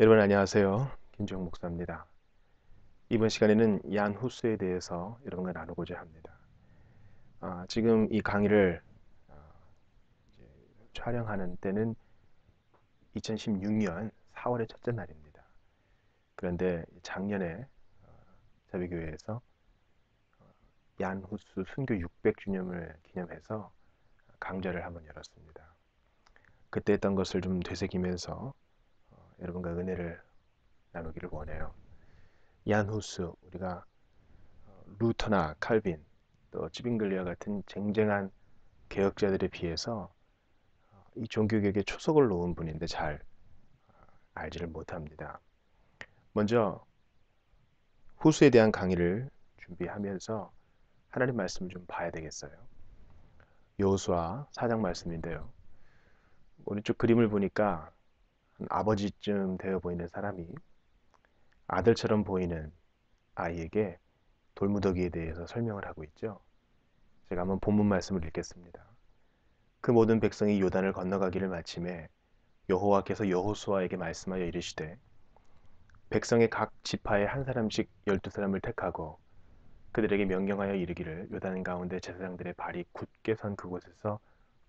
여러분 안녕하세요. 김종 목사입니다. 이번 시간에는 얀 후스에 대해서 여러분과 나누고자 합니다. 지금 이 강의를 아, 이제 촬영하는 때는 2016년 4월의 첫째 날입니다. 그런데 작년에 자비교회에서 얀 후스 순교 600주년을 기념해서 강좌를 한번 열었습니다. 그때 했던 것을 좀 되새기면서 여러분과 은혜를 나누기를 원해요. 얀 후스, 우리가 루터나 칼빈, 또 찌빙글리와 같은 쟁쟁한 개혁자들에 비해서 이 종교개혁에 초석을 놓은 분인데 잘 알지를 못합니다. 먼저 후수에 대한 강의를 준비하면서 하나님 말씀을 좀 봐야 되겠어요. 여호수아 4장 말씀인데요. 오른쪽 그림을 보니까 한 아버지쯤 되어 보이는 사람이 아들처럼 보이는 아이에게 돌무더기에 대해서 설명을 하고 있죠. 제가 한번 본문 말씀을 읽겠습니다. 그 모든 백성이 요단을 건너가기를 마침에 여호와께서 여호수아에게 말씀하여 이르시되 백성의 각 지파에 한 사람씩 12사람을 택하고 그들에게 명령하여 이르기를 요단 가운데 제사장들의 발이 굳게 선 그곳에서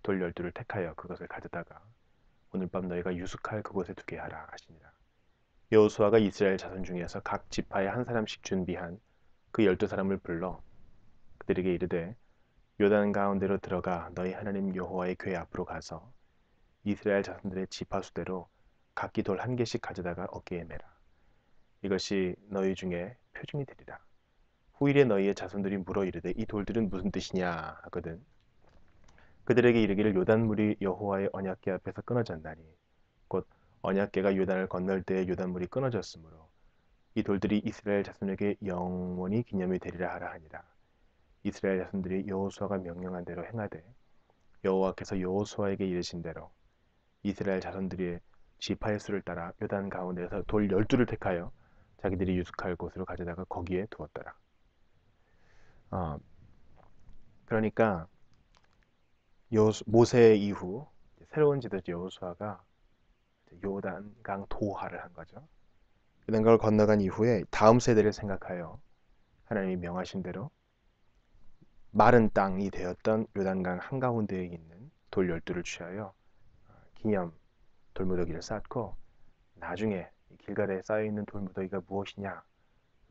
돌 12를 택하여 그것을 가져다가 오늘 밤 너희가 유숙할 그곳에 두게 하라 하시니라. 여호수아가 이스라엘 자손 중에서 각 지파에 한 사람씩 준비한 그 12사람을 불러 그들에게 이르되 요단 가운데로 들어가 너희 하나님 여호와의 궤 앞으로 가서 이스라엘 자손들의 지파 수대로 각기 돌 한 개씩 가져다가 어깨에 매라. 이것이 너희 중에 표징이 되리라. 후일에 너희의 자손들이 물어 이르되 이 돌들은 무슨 뜻이냐 하거든. 그들에게 이르기를 요단물이 여호와의 언약궤 앞에서 끊어졌나니 곧 언약궤가 요단을 건널 때에 요단물이 끊어졌으므로 이 돌들이 이스라엘 자손에게 영원히 기념이 되리라 하라 하니라. 이스라엘 자손들이 여호수아가 명령한 대로 행하되 여호와께서 여호수아에게 이르신 대로 이스라엘 자손들이 지파의 수를 따라 요단 가운데서 돌 12를 택하여 자기들이 유숙할 곳으로 가져다가 거기에 두었더라. 어, 그러니까 모세 이후 새로운 지도자 여호수아가 요단강 도하를 한 거죠. 요단강을 건너간 이후에 다음 세대를 생각하여 하나님이 명하신 대로 마른 땅이 되었던 요단강 한가운데에 있는 돌 12를 취하여 기념 돌무더기를 쌓고 나중에 길갈에 쌓여있는 돌무더기가 무엇이냐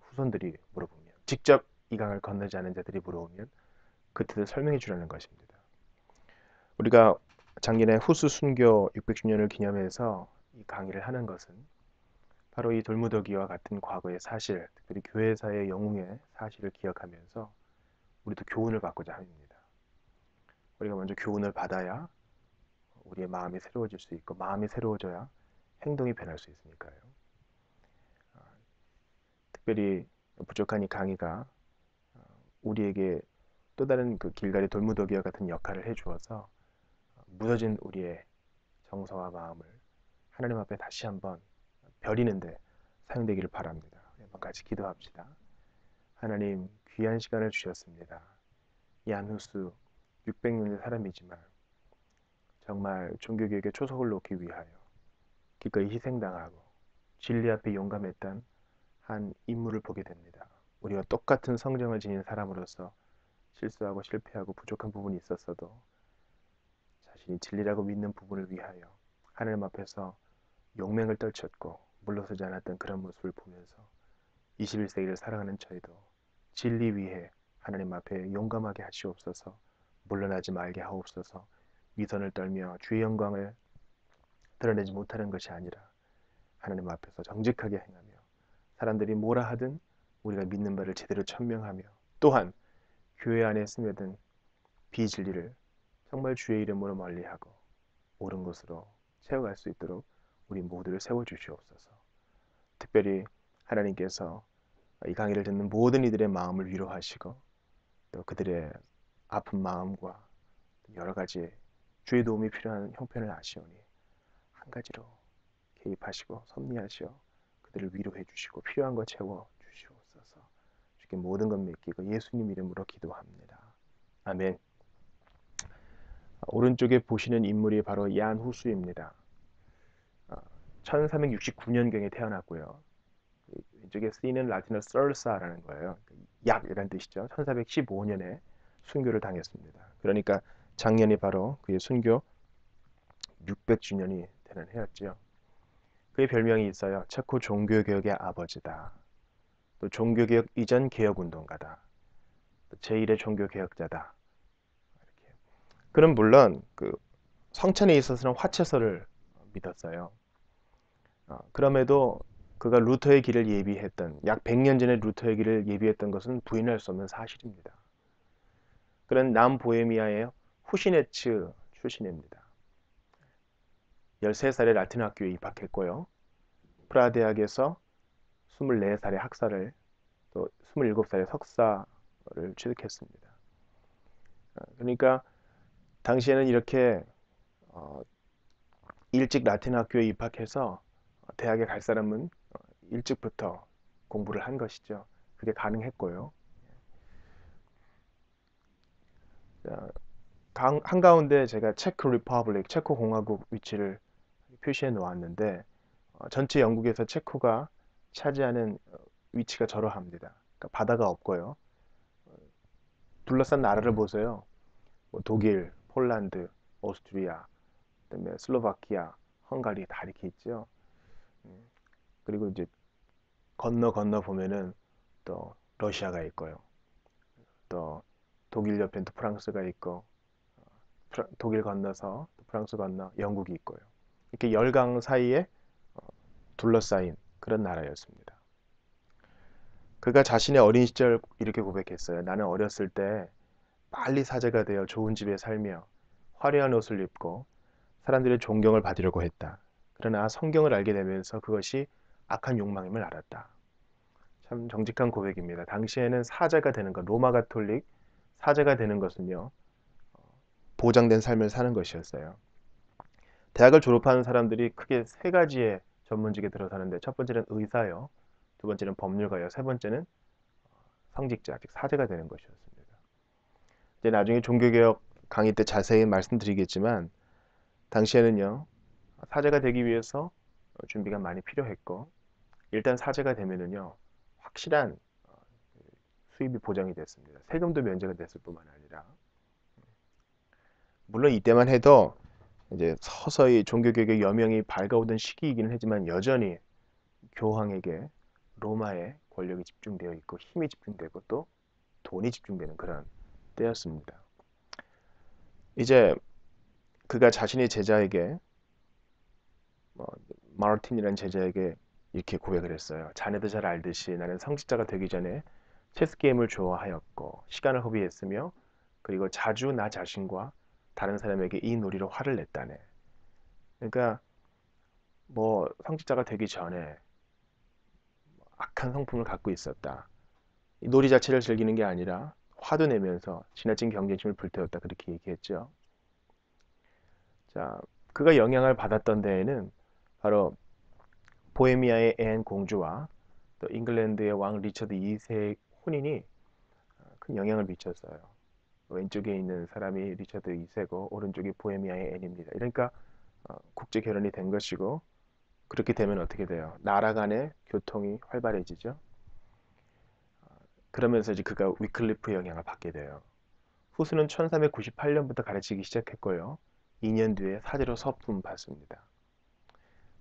후손들이 물어보면 직접 이 강을 건너지 않은 자들이 물어보면 그 뜻을 설명해 주라는 것입니다. 우리가 작년에 후스 순교 600주년을 기념해서 이 강의를 하는 것은 바로 이 돌무더기와 같은 과거의 사실, 특별히 교회사의 영웅의 사실을 기억하면서 우리도 교훈을 받고자 합니다. 우리가 먼저 교훈을 받아야 우리의 마음이 새로워질 수 있고 마음이 새로워져야 행동이 변할 수 있으니까요. 특별히 부족한 이 강의가 우리에게 또 다른 그 길갈의 돌무더기와 같은 역할을 해주어서 무뎌진 우리의 정서와 마음을 하나님 앞에 다시 한번 벼리는데 사용되기를 바랍니다. 한번 같이 기도합시다. 하나님 귀한 시간을 주셨습니다. 이 안후수 600년의 사람이지만 정말 종교개혁에 초석을 놓기 위하여 기꺼이 희생당하고 진리 앞에 용감했던 한 인물을 보게 됩니다. 우리와 똑같은 성정을 지닌 사람으로서 실수하고 실패하고 부족한 부분이 있었어도 자신이 진리라고 믿는 부분을 위하여 하나님 앞에서 용맹을 떨쳤고 물러서지 않았던 그런 모습을 보면서 21세기를 살아가는 저희도 진리 위해 하나님 앞에 용감하게 하시옵소서. 물러나지 말게 하옵소서. 위선을 떨며 주의 영광을 드러내지 못하는 것이 아니라 하나님 앞에서 정직하게 행하며 사람들이 뭐라 하든 우리가 믿는 바를 제대로 천명하며 또한 교회 안에 스며든 비진리를 정말 주의 이름으로 멀리하고 옳은 것으로 채워갈 수 있도록 우리 모두를 세워주시옵소서. 특별히 하나님께서 이 강의를 듣는 모든 이들의 마음을 위로하시고 또 그들의 아픈 마음과 여러 가지 주의 도움이 필요한 형편을 아시오니 한 가지로 개입하시고 섭리하시어 그들을 위로해 주시고 필요한 것 채워 주시옵소서. 주께 모든 것 맡기고 예수님 이름으로 기도합니다. 아멘. 오른쪽에 보시는 인물이 바로 얀 후수입니다. 1469년경에 태어났고요. 이쪽에 쓰이는 라틴어 썰사라는 거예요. 약이란 뜻이죠. 1415년에 순교를 당했습니다. 그러니까 작년이 바로 그의 순교 600주년이 되는 해였죠. 그의 별명이 있어요. 체코 종교개혁의 아버지다. 또 종교개혁 이전 개혁운동가다. 또 제1의 종교개혁자다. 이렇게. 그는 물론 그 성찬에 있어서는 화채설을 믿었어요. 그럼에도 그가 루터의 길을 예비했던 약 100년 전에 루터의 길을 예비했던 것은 부인할 수 없는 사실입니다. 그는 남보헤미아의 후시네츠 출신입니다. 13살에 라틴 학교에 입학했고요. 프라하 대학에서 24살에 학사를 또 27살에 석사를 취득했습니다. 그러니까 당시에는 이렇게 일찍 라틴 학교에 입학해서 대학에 갈 사람은 일찍부터 공부를 한 것이죠. 그게 가능했고요. 한가운데 제가 체코 리퍼블릭, 체코 공화국 위치를 표시해 놓았는데 전체 영국에서 체코가 차지하는 위치가 저러합니다. 그러니까 바다가 없고요. 둘러싼 나라를 보세요. 뭐 독일, 폴란드, 오스트리아, 그다음에 슬로바키아, 헝가리 다 이렇게 있죠. 그리고 이제 건너 보면은 또 러시아가 있고요. 또 독일 옆엔 또 프랑스가 있고 독일 건너서 프랑스 건너 영국이 있고요. 이렇게 열강 사이에 둘러싸인 그런 나라였습니다. 그가 자신의 어린 시절 이렇게 고백했어요. 나는 어렸을 때 빨리 사제가 되어 좋은 집에 살며 화려한 옷을 입고 사람들의 존경을 받으려고 했다. 그러나 성경을 알게 되면서 그것이 악한 욕망임을 알았다. 참 정직한 고백입니다. 당시에는 사제가 되는 것, 로마 가톨릭 사제가 되는 것은요, 보장된 삶을 사는 것이었어요. 대학을 졸업하는 사람들이 크게 세 가지의 전문직에 들어서는데 첫 번째는 의사요, 두 번째는 법률가요, 세 번째는 성직자, 즉 사제가 되는 것이었습니다. 이제 나중에 종교개혁 강의 때 자세히 말씀드리겠지만 당시에는요, 사제가 되기 위해서 준비가 많이 필요했고 일단 사제가 되면은요, 확실한 수입이 보장이 됐습니다. 세금도 면제가 됐을 뿐만 아니라 물론 이때만 해도 이제 서서히 종교개혁의 여명이 밝아오던 시기이기는 하지만 여전히 교황에게 로마의 권력이 집중되어 있고 힘이 집중되고 또 돈이 집중되는 그런 때였습니다. 이제 그가 자신의 제자에게 마르틴이라는 제자에게 이렇게 고백을 했어요. 자네도 잘 알듯이 나는 성직자가 되기 전에 체스 게임을 좋아하였고 시간을 허비했으며 그리고 자주 나 자신과 다른 사람에게 이 놀이로 화를 냈다네. 그러니까 뭐 성직자가 되기 전에 악한 성품을 갖고 있었다. 이 놀이 자체를 즐기는 게 아니라 화도 내면서 지나친 경쟁심을 불태웠다. 그렇게 얘기했죠. 자, 그가 영향을 받았던 데에는 바로 보헤미아의 앤 공주와 또 잉글랜드의 왕 리처드 2세의 혼인이 큰 영향을 미쳤어요. 왼쪽에 있는 사람이 리처드 2세고 오른쪽이 보헤미아의 앤입니다. 그러니까 국제 결혼이 된 것이고 그렇게 되면 어떻게 돼요? 나라 간의 교통이 활발해지죠. 그러면서 이제 그가 위클리프 영향을 받게 돼요. 후스는 1398년부터 가르치기 시작했고요. 2년 뒤에 사제로 서품 받습니다.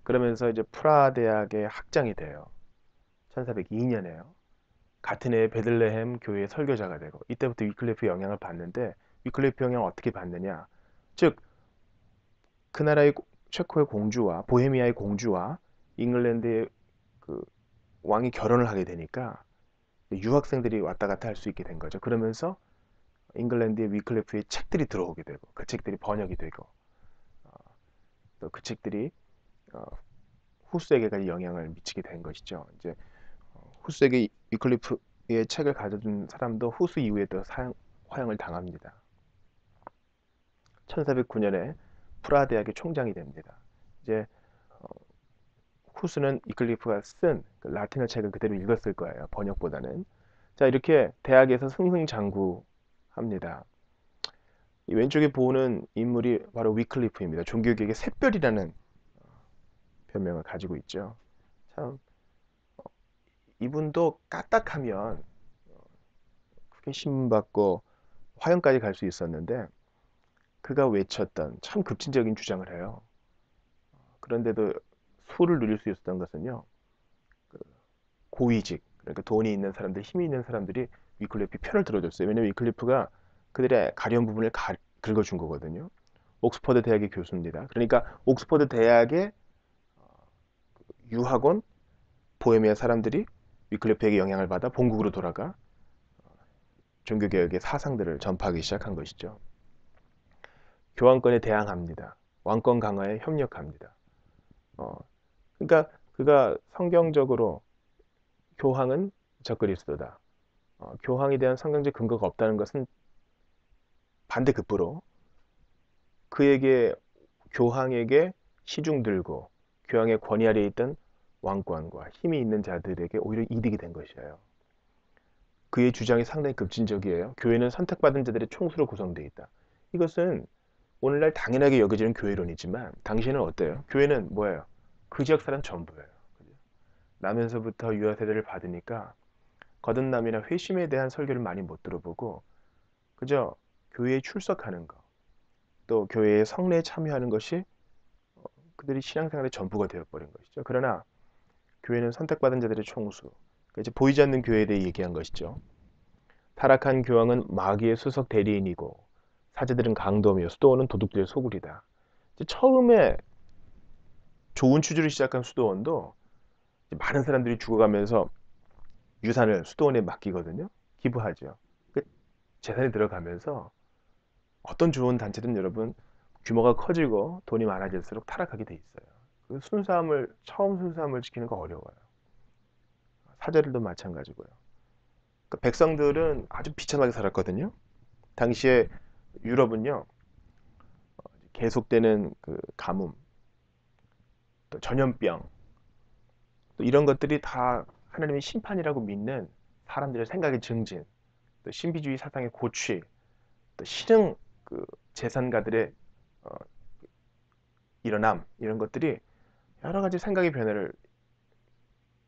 그러면서 이제 프라하 대학의 학장이 돼요. 1402년에요. 같은 해에 베들레헴 교회의 설교자가 되고 이때부터 위클리프 영향을 받는데 위클리프 영향을 어떻게 받느냐? 즉 그 나라의 체코의 공주와 보헤미아의 공주와 잉글랜드의 그 왕이 결혼을 하게 되니까 유학생들이 왔다 갔다 할 수 있게 된 거죠. 그러면서 잉글랜드의 위클리프의 책들이 들어오게 되고 그 책들이 번역이 되고 또 그 책들이 후스에게까지 영향을 미치게 된 것이죠. 이제 후스에게 위클리프의 책을 가져준 사람도 후스 이후에 또 화형을 당합니다. 1409년에 프라하 대학의 총장이 됩니다. 이제 후스는 위클리프가 쓴 그 라틴어 책을 그대로 읽었을 거예요. 번역보다는. 자, 이렇게 대학에서 승승장구합니다. 이 왼쪽에 보는 인물이 바로 위클리프입니다. 종교개혁의 샛별이라는 변명을 가지고 있죠. 참 이분도 까딱하면 크게 신문받고 화형까지 갈 수 있었는데 그가 외쳤던 참 급진적인 주장을 해요. 그런데도 수를 누릴 수 있었던 것은요. 그 고위직, 그러니까 돈이 있는 사람들, 힘이 있는 사람들이 위클리프 편을 들어줬어요. 왜냐면 위클리프가 그들의 가려운 부분을 긁어준 거거든요. 옥스퍼드 대학의 교수입니다. 그러니까 옥스퍼드 대학의 유학원 보헤미아 사람들이 위클리프에게 영향을 받아 본국으로 돌아가 종교개혁의 사상들을 전파하기 시작한 것이죠. 교황권에 대항합니다. 왕권 강화에 협력합니다. 그러니까 그가 성경적으로 교황은 적그리스도다. 교황에 대한 성경적 근거가 없다는 것은 반대급부로 교황에게 시중 들고 교황의 권위 아래에 있던 왕권과 힘이 있는 자들에게 오히려 이득이 된 것이에요. 그의 주장이 상당히 급진적이에요. 교회는 선택받은 자들의 총수로 구성되어 있다. 이것은 오늘날 당연하게 여겨지는 교회론이지만 당시에는 어때요? 교회는 뭐예요? 그 지역 사람 전부예요. 나면서부터 유아 세례를 받으니까 거듭남이나 회심에 대한 설교를 많이 못 들어보고 그저 교회에 출석하는 것, 또 교회의 성례에 참여하는 것이 그들이 신앙생활의 전부가 되어버린 것이죠. 그러나 교회는 선택받은 자들의 총수, 그러니까 이제 보이지 않는 교회에 대해 얘기한 것이죠. 타락한 교황은 마귀의 수석 대리인이고 사제들은 강도며 수도원은 도둑들의 소굴이다. 처음에 좋은 취지로 시작한 수도원도 많은 사람들이 죽어가면서 유산을 수도원에 맡기거든요. 기부하죠. 그 재산이 들어가면서 어떤 좋은 단체든 여러분 규모가 커지고 돈이 많아질수록 타락하게 돼 있어요. 그 처음 순수함을 지키는 거 어려워요. 사제들도 마찬가지고요. 그 백성들은 아주 비참하게 살았거든요. 당시에 유럽은요, 계속되는 그 가뭄, 또 전염병, 또 이런 것들이 다 하나님의 심판이라고 믿는 사람들의 생각의 증진, 또 신비주의 사상의 고취, 또 신흥 그 재산가들의 일어남 이런 것들이 여러 가지 생각의 변화를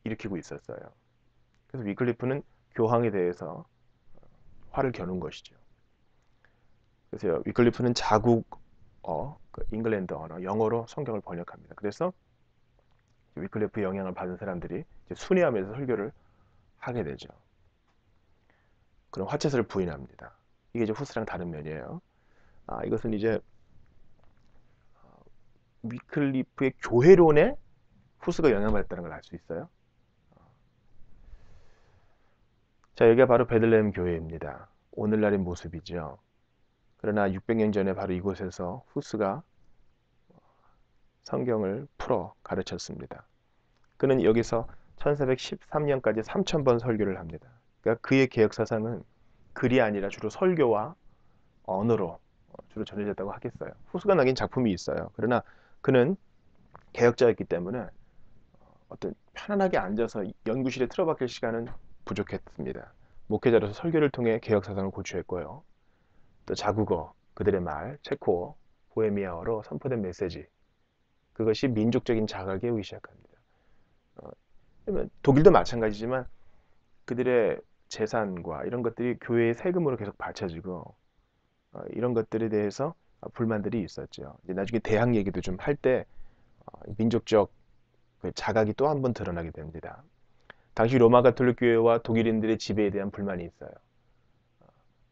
일으키고 있었어요. 그래서 위클리프는 교황에 대해서 화를 겨눈 것이죠. 그래서 위클리프는 자국어, 그 잉글랜드 언어, 영어로 성경을 번역합니다. 그래서 위클리프의 영향을 받은 사람들이 이제 순회하면서 설교를 하게 되죠. 그럼 화채설을 부인합니다. 이게 이제 후스랑 다른 면이에요. 이것은 이제 위클리프의 교회론에 후스가 영향을 받았다는 걸 알 수 있어요. 자, 여기가 바로 베들레헴 교회입니다. 오늘날의 모습이죠. 그러나 600년 전에 바로 이곳에서 후스가 성경을 풀어 가르쳤습니다. 그는 여기서 1413년까지 3000번 설교를 합니다. 그러니까 그의 개혁 사상은 글이 아니라 주로 설교와 언어로 주로 전해졌다고 하겠어요. 후스가 남긴 작품이 있어요. 그러나 그는 개혁자였기 때문에 어떤 편안하게 앉아서 연구실에 틀어박힐 시간은 부족했습니다. 목회자로서 설교를 통해 개혁 사상을 고취했고요. 또 자국어, 그들의 말, 체코어, 보헤미아어로 선포된 메시지, 그것이 민족적인 자각에 오기 시작합니다. 독일도 마찬가지지만 그들의 재산과 이런 것들이 교회의 세금으로 계속 바쳐지고 이런 것들에 대해서 불만들이 있었죠. 이제 나중에 대학 얘기도 좀 할 때 민족적 자각이 또 한 번 드러나게 됩니다. 당시 로마 가톨릭 교회와 독일인들의 지배에 대한 불만이 있어요.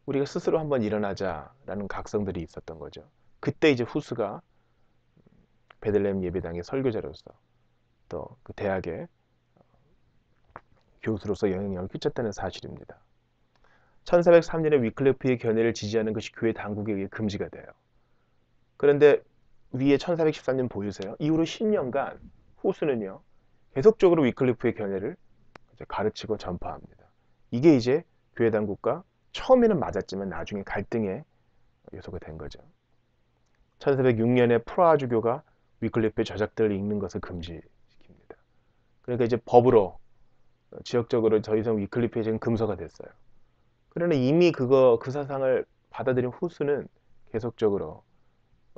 우리가 스스로 한번 일어나자라는 각성들이 있었던 거죠. 그때 이제 후스가 베들레헴 예배당의 설교자로서 또 그 대학의 교수로서 영향력을 끼쳤다는 사실입니다. 1403년에 위클리프의 견해를 지지하는 것이 교회 당국에 의해 금지가 돼요. 그런데 위에 1413년 보이세요? 이후로 10년간 후스는요, 계속적으로 위클리프의 견해를 가르치고 전파합니다. 이게 이제 교회 당국과 처음에는 맞았지만 나중에 갈등의 요소가 된 거죠. 1406년에 프라하주교가 위클리프의 저작들을 읽는 것을 금지시킵니다. 그러니까 이제 법으로 지역적으로 더 이상 위클리프의 지금 금서가 됐어요. 그러나 이미 그 사상을 받아들인 후스는 계속적으로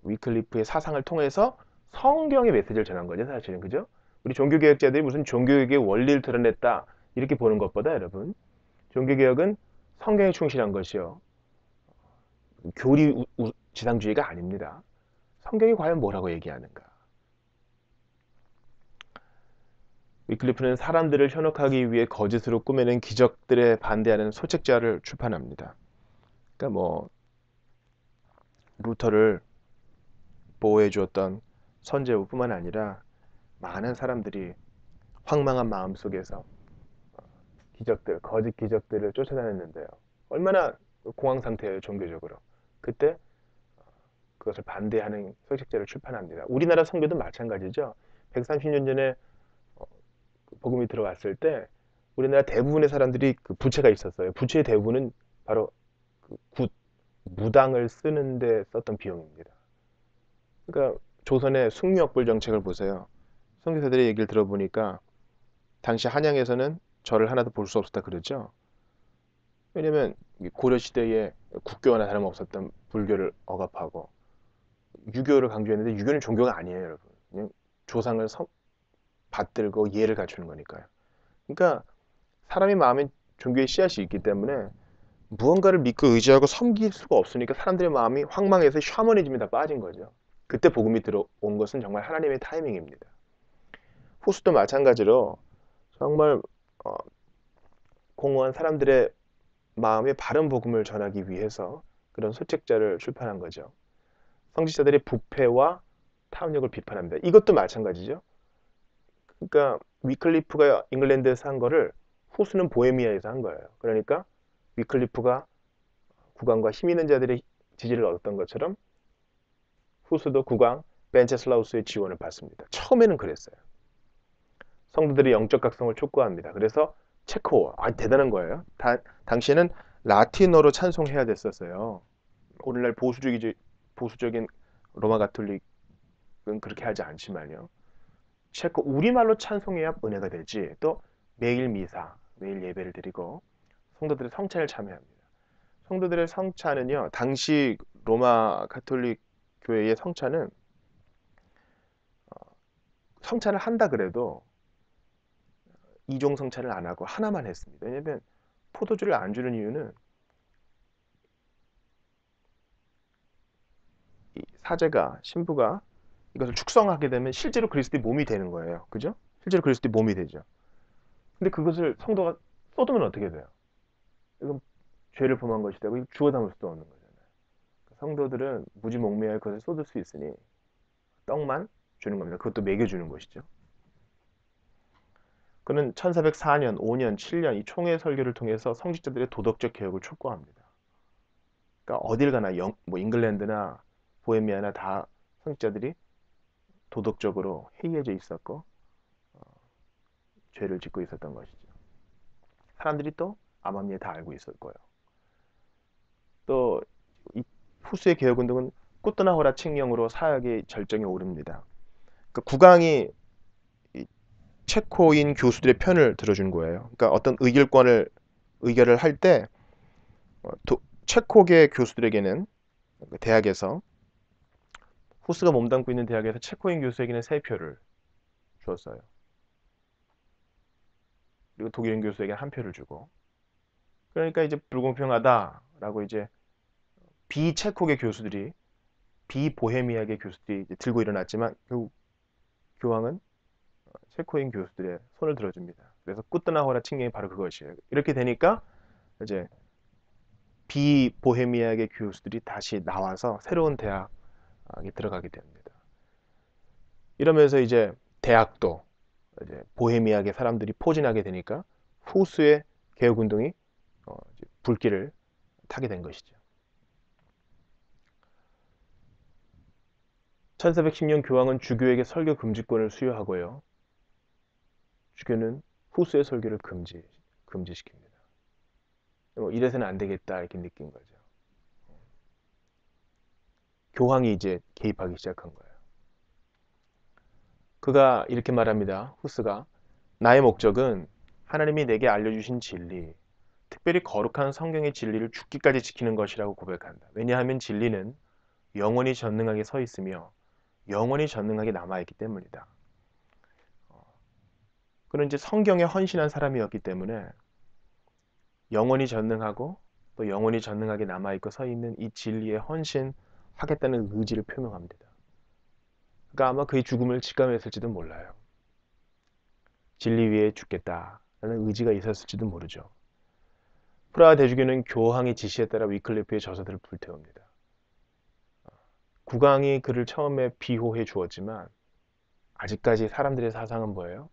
위클리프의 사상을 통해서 성경의 메시지를 전한 거죠, 사실은. 그죠? 우리 종교개혁자들이 무슨 종교개혁의 원리를 드러냈다 이렇게 보는 것보다 여러분, 종교개혁은 성경에 충실한 것이요, 교리 지상주의가 아닙니다. 성경이 과연 뭐라고 얘기하는가? 위클리프는 사람들을 현혹하기 위해 거짓으로 꾸며낸 기적들에 반대하는 소책자를 출판합니다. 그러니까 뭐 루터를 보호해 주었던 선제우뿐만 아니라 많은 사람들이 황망한 마음 속에서 기적들, 거짓 기적들을 쫓아다녔는데요. 얼마나 공황 상태예요, 종교적으로. 그때 그것을 반대하는 소식자를 출판합니다. 우리나라 선교도 마찬가지죠. 130년 전에 복음이 들어왔을 때 우리나라 대부분의 사람들이 그 부채가 있었어요. 부채의 대부분은 바로 그 무당을 쓰는데 썼던 비용입니다. 그러니까 조선의 숙류역불 정책을 보세요. 선교사들의 얘기를 들어보니까 당시 한양에서는 절을 하나도 볼 수 없었다 그러죠. 왜냐면 고려시대에 국교와나 다름없었던 불교를 억압하고 유교를 강조했는데 유교는 종교가 아니에요, 여러분. 그냥 조상을 받들고 예를 갖추는 거니까요. 그러니까 사람의 마음에 종교의 씨앗이 있기 때문에 무언가를 믿고 의지하고 섬길 수가 없으니까 사람들의 마음이 황망해서 샤머니즘에 다 빠진 거죠. 그때 복음이 들어온 것은 정말 하나님의 타이밍입니다. 후스도 마찬가지로 정말 공허한 사람들의 마음에 바른 복음을 전하기 위해서 그런 소책자를 출판한 거죠. 성직자들의 부패와 탐욕을 비판합니다. 이것도 마찬가지죠. 그러니까 위클리프가 잉글랜드에서 한 거를 후스는 보헤미아에서 한 거예요. 그러니까 위클리프가 국왕과 힘 있는 자들의 지지를 얻었던 것처럼 후스도 국왕 벤체슬라우스의 지원을 받습니다. 처음에는 그랬어요. 성도들의 영적 각성을 촉구합니다. 그래서 체코, 대단한 거예요. 당시에는 라틴어로 찬송해야 됐었어요. 오늘날 보수적인 로마 가톨릭은 그렇게 하지 않지만요. 체코 우리말로 찬송해야 은혜가 되지. 또 매일 미사, 매일 예배를 드리고 성도들의 성찬을 참여합니다. 성도들의 성찬은요, 당시 로마 가톨릭 교회의 성찬은 성찬을 한다 그래도 이종 성찬을 안 하고 하나만 했습니다. 왜냐하면 포도주를 안 주는 이유는 이 사제가, 신부가 이것을 축성하게 되면 실제로 그리스도의 몸이 되는 거예요. 그죠? 실제로 그리스도의 몸이 되죠. 근데 그것을 성도가 쏟으면 어떻게 돼요? 이건 죄를 범한 것이 되고 주워 담을 수도 없는 거잖아요. 성도들은 무지몽매하게 그것을 쏟을 수 있으니 떡만 주는 겁니다. 그것도 먹여주는 것이죠. 그는 1404년, 5년, 7년 이 총회 설교를 통해서 성직자들의 도덕적 개혁을 촉구합니다. 그러니까 어딜 가나 뭐 잉글랜드나 보헤미아나 다 성직자들이 도덕적으로 해이해져 있었고 죄를 짓고 있었던 것이죠. 사람들이 또 암암리에 다 알고 있을 거예요. 또 이 후스의 개혁운동은 꾸트나호라 칙령으로 사역의 절정에 오릅니다. 그러니까 국왕이 체코인 교수들의 편을 들어준 거예요. 그러니까 어떤 의결을 할 때 체코계 교수들에게는 대학에서 후스가 몸담고 있는 대학에서 체코인 교수에게는 3표를 주었어요. 그리고 독일인 교수에게 1표를 주고. 그러니까 이제 불공평하다라고 이제 비체코계 교수들이 비보헤미아계 교수들이 들고 일어났지만 결국 교황은 체코인 교수들의 손을 들어줍니다. 그래서 꾸트나호라 칙령이 바로 그것이에요. 이렇게 되니까 이제 비보헤미아계 교수들이 다시 나와서 새로운 대학에 들어가게 됩니다. 이러면서 이제 대학도 이제 보헤미아계 사람들이 포진하게 되니까 후스의 개혁운동이 불길을 타게 된 것이죠. 1410년 교황은 주교에게 설교 금지권을 수여하고요. 주교는 후스의 설교를 금지시킵니다. 이래서는 안 되겠다 이렇게 느낀 거죠. 교황이 이제 개입하기 시작한 거예요. 그가 이렇게 말합니다. 후스가 나의 목적은 하나님이 내게 알려주신 진리, 특별히 거룩한 성경의 진리를 죽기까지 지키는 것이라고 고백한다. 왜냐하면 진리는 영원히 전능하게 서 있으며 영원히 전능하게 남아있기 때문이다. 그는 이제 성경에 헌신한 사람이었기 때문에 영원히 전능하고 또 영원히 전능하게 남아있고 서 있는 이 진리에 헌신하겠다는 의지를 표명합니다. 그러니까 아마 그의 죽음을 직감했을지도 몰라요. 진리 위에 죽겠다라는 의지가 있었을지도 모르죠. 프라하 대주교는 교황의 지시에 따라 위클리프의 저서들을 불태웁니다. 국왕이 그를 처음에 비호해 주었지만 아직까지 사람들의 사상은 뭐예요?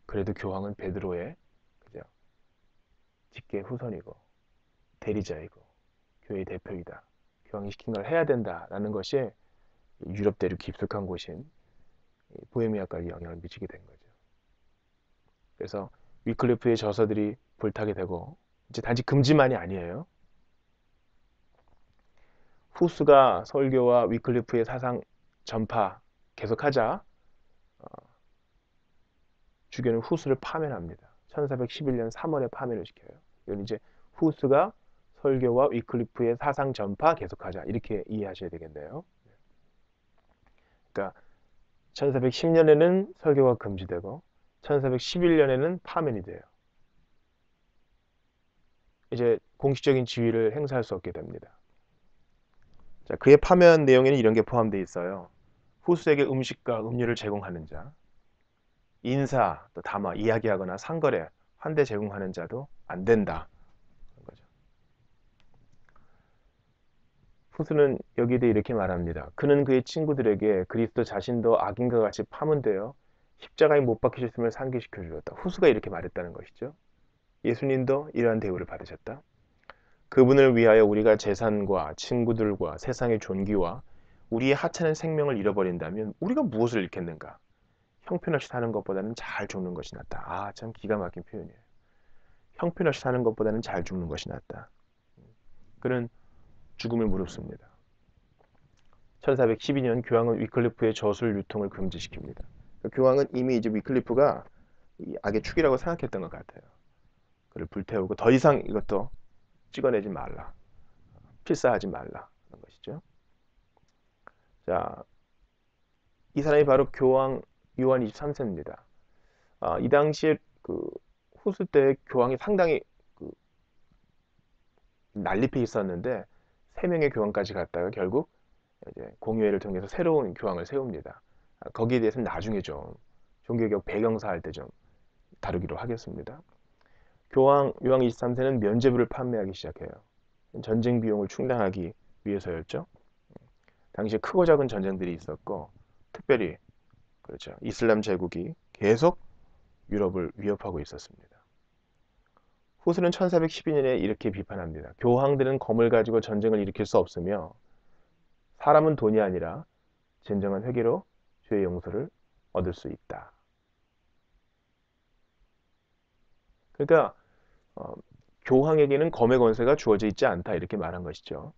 그래도 교황은 베드로의 그죠? 직계 후손이고 대리자이고 교회의 대표이다. 교황이 시킨 걸 해야 된다라는 것이 유럽 대륙 깊숙한 곳인 보헤미아까지 영향을 미치게 된 거죠. 그래서 위클리프의 저서들이 불타게 되고 이제 단지 금지만이 아니에요. 후스가 설교와 위클리프의 사상 전파 계속하자 주교는 후스를 파면합니다. 1411년 3월에 파면을 시켜요. 이건 이제 후스가 설교와 위클리프의 사상 전파 계속하자 이렇게 이해하셔야 되겠네요. 그러니까 1410년에는 설교가 금지되고 1411년에는 파면이 돼요. 이제 공식적인 지위를 행사할 수 없게 됩니다. 자, 그의 파면 내용에는 이런 게 포함되어 있어요. 후스에게 음식과 음료를 제공하는 자, 인사, 또 담화, 이야기하거나 상거래, 환대 제공하는 자도 안 된다. 거죠. 후스는 여기에 대해 이렇게 말합니다. 그는 그의 친구들에게 그리스도 자신도 악인과 같이 파문되어 십자가에 못 박히셨음을 상기시켜 주었다. 후스가 이렇게 말했다는 것이죠. 예수님도 이러한 대우를 받으셨다. 그분을 위하여 우리가 재산과 친구들과 세상의 존귀와 우리의 하찮은 생명을 잃어버린다면 우리가 무엇을 잃겠는가? 형편없이 사는 것보다는 잘 죽는 것이 낫다. 아, 참 기가 막힌 표현이에요. 형편없이 사는 것보다는 잘 죽는 것이 낫다. 그는 죽음을 무릅씁니다. 1412년 교황은 위클리프의 저술 유통을 금지시킵니다. 교황은 이미 이제 위클리프가 악의 축이라고 생각했던 것 같아요. 그를 불태우고 더 이상 이것도 찍어내지 말라. 필사하지 말라. 그런 것이죠. 자, 이 사람이 바로 교황 요한 23세입니다. 이 당시에 그 후스 때 교황이 상당히 그 난립해 있었는데 3명의 교황까지 갔다가 결국 이제 공의회를 통해서 새로운 교황을 세웁니다. 거기에 대해서는 나중에 좀 종교개혁 배경사 할 때 좀 다루기로 하겠습니다. 교황 요한 23세는 면죄부를 판매하기 시작해요. 전쟁 비용을 충당하기 위해서였죠. 당시에 크고 작은 전쟁들이 있었고 특별히 그렇죠. 이슬람 제국이 계속 유럽을 위협하고 있었습니다. 후스는 1412년에 이렇게 비판합니다. 교황들은 검을 가지고 전쟁을 일으킬 수 없으며 사람은 돈이 아니라 진정한 회개로 죄의 용서를 얻을 수 있다. 그러니까 교황에게는 검의 권세가 주어져 있지 않다 이렇게 말한 것이죠.